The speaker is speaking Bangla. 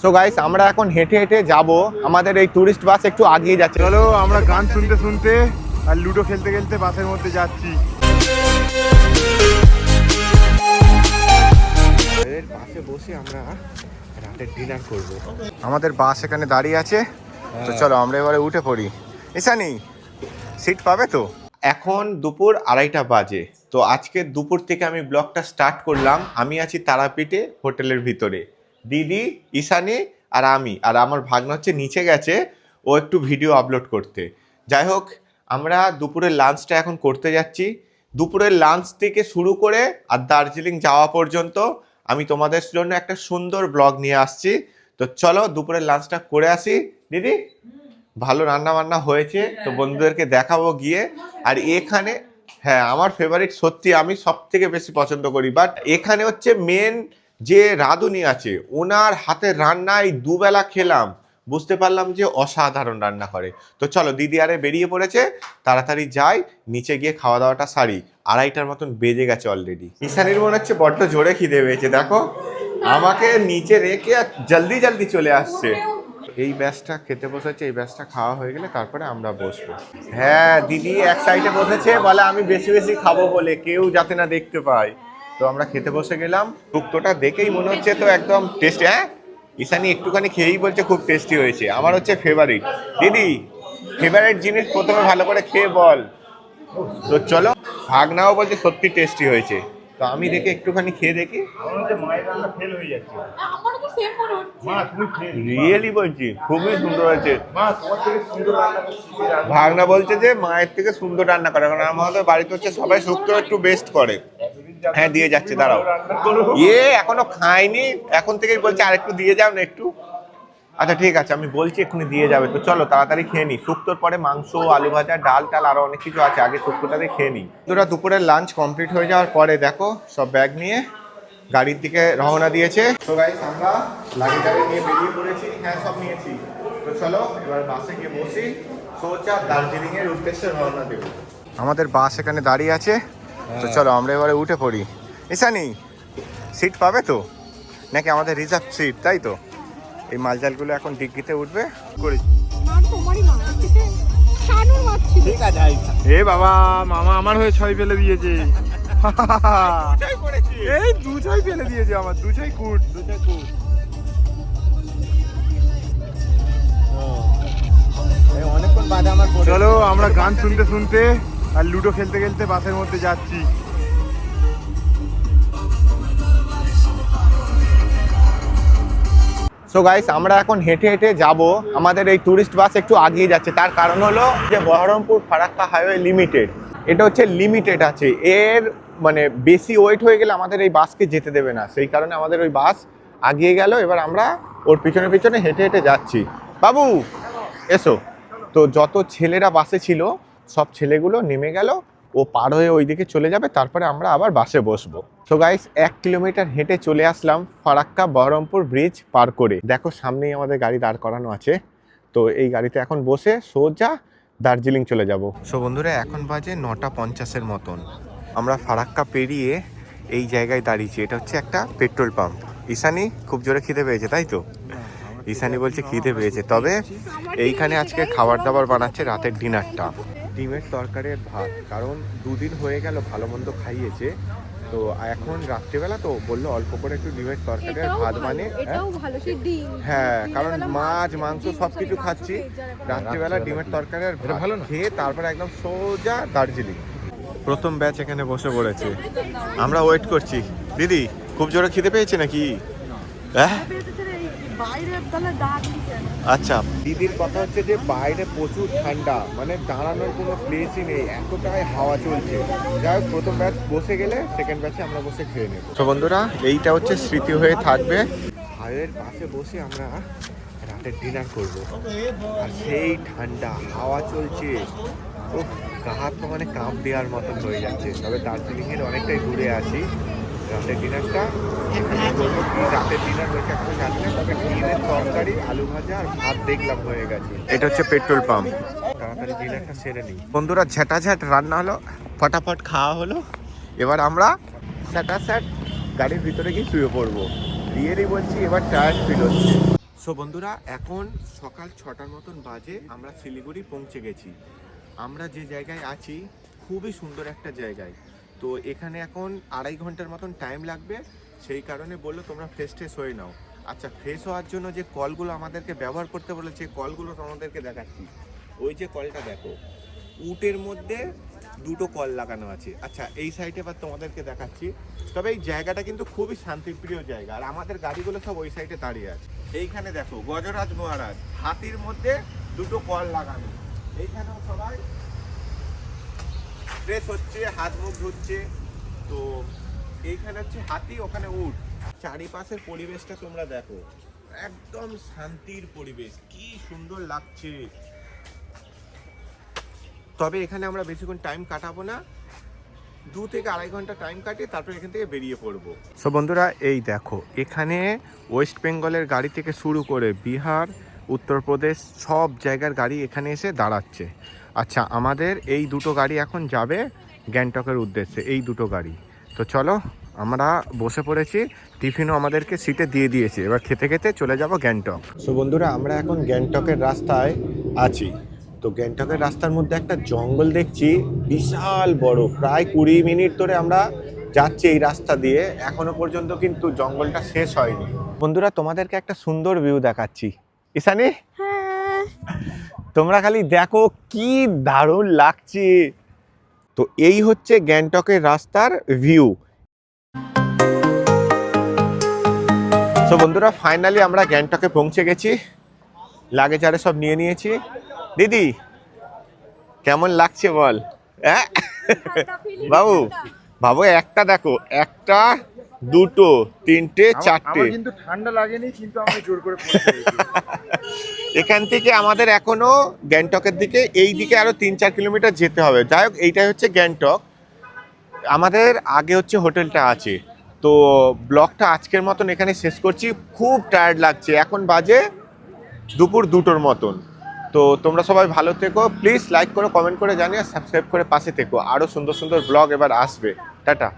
সো গাইস আমরা এখন হেঁটে হেঁটে যাব, আমাদের এই টুরিস্ট বাস একটু আগিয়ে যাচ্ছে। চলো আমরা গান শুনতে শুনতে আর লুডো খেলতে খেলতে বাসের মধ্যে যাচ্ছি। এর পাশে বসে আমরা রাতের ডিনার করব। আমাদের বাস এখানে দাঁড়িয়ে আছে, তো চলো আমরা এবারে উঠে পড়ি। ঈশানি সিট পাবে তো? এখন দুপুর 2:30 বাজে। তো আজকে দুপুর থেকে আমি ব্লগটা স্টার্ট করলাম। আমি আছি তারাপীঠে হোটেলের ভিতরে, দিদি, ঈশানি আর আমি, আর আমার ভাগ্না হচ্ছে নিচে গেছে ও একটু ভিডিও আপলোড করতে। যাই হোক, আমরা দুপুরের লাঞ্চটা এখন করতে যাচ্ছি। দুপুরের লাঞ্চ থেকে শুরু করে আর দার্জিলিং যাওয়া পর্যন্ত আমি তোমাদের জন্য একটা সুন্দর ব্লগ নিয়ে আসছি। তো চলো দুপুরের লাঞ্চটা করে আসি। দিদি, ভালো রান্না বান্না হয়েছে, তো বন্ধুদেরকে দেখাবো গিয়ে। আর এখানে হ্যাঁ আমার ফেভারিট, সত্যি আমি সব থেকে বেশি পছন্দ করি। বাট এখানে হচ্ছে মেন যে রাঁধুনি আছে, ওনার হাতের রান্না এই দুবেলা খেলাম, বুঝতে পারলাম যে অসাধারণ রান্না করে। তো চলো, দিদি আরে বেরিয়ে পড়েছে, তাড়াতাড়ি যাই নিচে গিয়ে খাওয়া দাওয়াটা সারি। 2:30টার মতন বেজে গেছে অলরেডি। ঈশানির মনে হচ্ছে বড্ড জোরে খিদে পেয়েছে, দেখো আমাকে নিচে রেখে আর জলদি জলদি চলে আসছে। এই ব্যাচটা খেতে বসেছে, এই ব্যাচটা খাওয়া হয়ে গেলে তারপরে আমরা বসবো। হ্যাঁ দিদি এক সাইডে বসেছে, বলে আমি বেশি বেশি খাবো বলে, কেউ যাতে না দেখতে পায়। তো আমরা খেতে বসে গেলাম। শুক্তোটা দেখেই মনে হচ্ছে তো একদম টেস্টি। হ্যাঁ ঈশানি একটুখানি খেয়েই বলছে খুব টেস্টি হয়েছে। আমার হচ্ছে ফেভারিট। দিদি ফেভারিট জিনিস প্রথমে ভালো করে খেয়ে বল। তো চলো, ভাগনাও বলছে সত্যি টেস্টি হয়েছে। তো আমি দেখে একটুখানি খেয়ে দেখি। মায়ের রান্না ফেল হয়ে যাচ্ছে। আমারও তো সেম মনে হচ্ছে। মা তুমি ফেল। রিয়েলি বলছি খুবই সুন্দর হয়েছে। মা তোমার থেকে সুন্দর রান্না করছি। ভাগনা বলছে যে মায়ের থেকে সুন্দর রান্না করে, কারণ আমাদের বাড়িতে হচ্ছে সবাই শুক্তো একটু বেস্ট করে। হ্যাঁ দিয়ে যাচ্ছে, দাঁড়াও। এখনো খাইনি, এখন থেকেই বলছে আর একটু দিয়ে যাও না একটু। আচ্ছা ঠিক আছে, আমি বলছি এক্ষুনি দিয়ে যাবে। তো চলো তাড়াতাড়ি খেয়ে নিই। শুক্তোর পরে মাংস, আলু ভাজা, ডাল টাল আরো অনেক কিছু আছে, আগে শুক্তোটাতে খেয়ে নিই। তোরা দুপুরের লাঞ্চ কমপ্লিট হয়ে যাওয়ার পরে দেখো সব ব্যাগ নিয়ে গাড়ির দিকে রওনা দিয়েছে। তো গাইস আমরা লাগেজ নিয়ে বেরিয়ে পড়েছি। হ্যাঁ সব নিয়েছি। তো চলো এবার বাসে গিয়ে বসি, সোজা দার্জিলিং এর উদ্দেশ্যে রওনা দেব। আমাদের বাস এখানে দাঁড়িয়ে আছে, তো চলো আমরা এবারে উঠে পড়ি। ঈশানি সিট পাবে তো, নাকি আমাদের রিজার্ভ সিট? তাই তো, এই মালজালগুলো এখন ডিগ্গিতে উঠবে করেছি। ঠিক আছে। এ বাবা, মামা আমার হয়ে 6 ফেলে দিয়েছে। এই 2-6 ফেলে দিয়েছে আমার, 2-6 কুট। অনেকক্ষণ বাদে আমার চলো আমরা গান শুনতে শুনতে আর লুডো খেলতে খেলতে বাসের মধ্যে যাচ্ছি। সো গাইস আমরা এখন হেঁটে হেঁটে যাব, আমাদের এই টুরিস্ট বাস একটু আগিয়ে যাচ্ছে। তার কারণ হলো যে বহরমপুর ফারাক্কা হাইওয়ে লিমিটেড, এটা হচ্ছে লিমিটেড আছে, এর মানে বেশি ওয়েট হয়ে গেলে আমাদের এই বাসকে যেতে দেবে না। সেই কারণে আমাদের ওই বাস আগিয়ে গেল, এবার আমরা ওর পিছনে পিছনে হেঁটে হেঁটে যাচ্ছি। বাবু এসো। তো যত ছেলেরা বাসে ছিল সব ছেলেগুলো নেমে গেল, ও পার হয়ে ওইদিকে চলে যাবে, তারপরে আমরা আবার বাসে বসবো। সো গাইস 1 কিলোমিটার হেঁটে চলে আসলাম ফারাক্কা বহরমপুর ব্রিজ পার করে। দেখো সামনেই আমাদের গাড়ি দাঁড় করানো আছে, তো এই গাড়িতে এখন বসে সোজা দার্জিলিং চলে যাব। সো বন্ধুরা এখন বাজে 9:50 মতন। আমরা ফারাক্কা পেরিয়ে এই জায়গায় দাঁড়িয়েছি, এটা হচ্ছে একটা পেট্রোল পাম্প। ঈশানি খুব জোরে খিদে পেয়েছে তাই তো? ঈশানি বলছে খিদে পেয়েছে, তবে এইখানে আজকে খাবার দাবার বানাচ্ছে রাতের ডিনারটা। ডিমের তরকারি আর ভাত, কারণ 2 দিন হয়ে গেল ভালো মন্দ খাইয়েছে, তো এখন রাত্রিবেলা তো বললো অল্প করে একটু ডিমের তরকারি আর ভাত মানে। হ্যাঁ কারণ মাছ মাংস সব কিছু খাচ্ছি, রাত্রিবেলা ডিমের তরকারি আর ভালো খেয়ে তারপরে একদম সোজা দার্জিলিং। প্রথম ব্যাচ এখানে বসে পড়েছে, আমরা ওয়েট করছি। দিদি খুব জোরে খিদে পেয়েছে নাকি? হ্যাঁ আচ্ছা, দিদির কথা হচ্ছে যে বাইরে প্রচুর ঠান্ডা, মানে দাঁড়ানোর কোনো প্লেসই নেই, এতটাই হাওয়া চলছে। যাই হোক প্রথম ব্যাচ বসে গেলে সেকেন্ড ব্যাচে আমরা বসে খেয়ে নেব। তো বন্ধুরা এইটা হচ্ছে স্মৃতি হয়ে থাকবে, হাইওয়ের পাশে বসে আমরা রাতের ডিনার করব। আর সেই ঠান্ডা হাওয়া চলছে, ও গা হাত পা মানে কাঁপ দেওয়ার মতন হয়ে যাচ্ছে। তবে দার্জিলিংয়ের অনেকটাই দূরে আছি। রাতের ডিনারটা করবো কি, রাতের ডিনার হয়েছে এখন জানি না, তবে ডিমের তরকারি, আলু ভাজা আর ভাত দেখলাম হয়ে গেছে। এটা হচ্ছে পেট্রোল পাম্প, তাড়াতাড়ি ডিনারটা সেরে নিই। বন্ধুরা ঝাঁটাঝাট রান্না হলো, ফটাফট খাওয়া হলো, এবার আমরা স্যাট গাড়ির ভিতরে গিয়ে শুয়ে পড়বো। রিয়েলি বলছি এবার টায়ার্ড ফিল হচ্ছে। সো বন্ধুরা এখন সকাল 6টার মতন বাজে, আমরা শিলিগুড়ি পৌঁছে গেছি। আমরা যে জায়গায় আছি খুবই সুন্দর একটা জায়গায়, তো এখানে এখন 2.5 ঘন্টার মতন টাইম লাগবে। সেই কারণে বললো তোমরা ফ্রেশ হয়ে নাও। আচ্ছা, ফ্রেশ হওয়ার জন্য যে কলগুলো আমাদেরকে ব্যবহার করতে বলেছে, কলগুলো তোমাদেরকে দেখাচ্ছি। ওই যে কলটা দেখো, উটের মধ্যে 2টো কল লাগানো আছে। আচ্ছা, এই সাইডে এবার তোমাদেরকে দেখাচ্ছি। তবে এই জায়গাটা কিন্তু খুবই শান্তিপ্রিয় জায়গা, আর আমাদের গাড়িগুলো সব ওই সাইডে দাঁড়িয়ে আছে। এইখানে দেখো গজরাজ মহারাজ হাতির মধ্যে 2টো কল লাগানো। এইখানেও সবাই ফ্রেশ হচ্ছে, হাত মুখ ধুচ্ছে। তো এইখানে হচ্ছে হাতি, ওখানে উট। চারিপাশের পরিবেশটা তোমরা দেখো, একদম শান্তির পরিবেশ, কি সুন্দর লাগছে। তবে এখানে আমরা বেশিক্ষণ টাইম কাটাবো না, 2 থেকে 2.5 ঘন্টা টাইম কাটিয়ে তারপর এখান থেকে বেরিয়ে পড়বো। সো বন্ধুরা, এই দেখো এখানে ওয়েস্ট বেঙ্গলের গাড়ি থেকে শুরু করে বিহার, উত্তরপ্রদেশ সব জায়গার গাড়ি এখানে এসে দাঁড়াচ্ছে। আচ্ছা, আমাদের এই 2টো গাড়ি এখন যাবে গ্যাংটকের উদ্দেশ্যে, এই 2টো গাড়ি। তো চলো, আমরা বসে পড়েছি, টিফিনও আমাদেরকে সিটে দিয়ে দিয়েছে, এবার খেতে খেতে চলে যাব গ্যাংটক। সো বন্ধুরা, আমরা এখন গ্যাংটকের রাস্তায় আছি। তো গ্যাংটকের রাস্তার মধ্যে একটা জঙ্গল দেখছি, বিশাল বড়, প্রায় 20 মিনিট ধরে আমরা যাচ্ছি এই রাস্তা দিয়ে, এখনো পর্যন্ত কিন্তু জঙ্গলটা শেষ হয়নি। বন্ধুরা, তোমাদেরকে একটা সুন্দর ভিউ দেখাচ্ছি। ঈশানী, তোমরা খালি দেখো কি দারুণ লাগছে। তো এই হচ্ছে গ্যাংটকের রাস্তার ভিউ। তো বন্ধুরা, ফাইনালি আমরা গ্যাংটকে পৌঁছে গেছি, লাগেজ আরে সব নিয়ে নিয়েছি। দিদি, কেমন লাগছে বল? হ্যাঁ বাবু, বাবু একটা দেখো, 1টা 2টো 3টে 4টে। আমার কিন্তু ঠান্ডা লাগেনি, কিন্তু আমি জোর করে পড়তে হয়েছে। এখান থেকে আমাদের এখনো গ্যাংটকের দিকে, এই দিকে আরো 3-4 কিলোমিটার যেতে হবে। যাই হোক, এইটাই হচ্ছে গ্যাংটক। আমাদের আগে হচ্ছে হোটেলটা আছে। তো ব্লগটা আজকের মতন এখানে শেষ করছি, খুব টায়ার্ড লাগছে। এখন বাজে দুপুর 2টোর মতন। তো তোমরা সবাই ভালো থেকো, প্লিজ লাইক করো, কমেন্ট করে জানিয়ে, সাবস্ক্রাইব করে পাশে থেকো। আরও সুন্দর সুন্দর ব্লগ এবার আসবে। টাটা।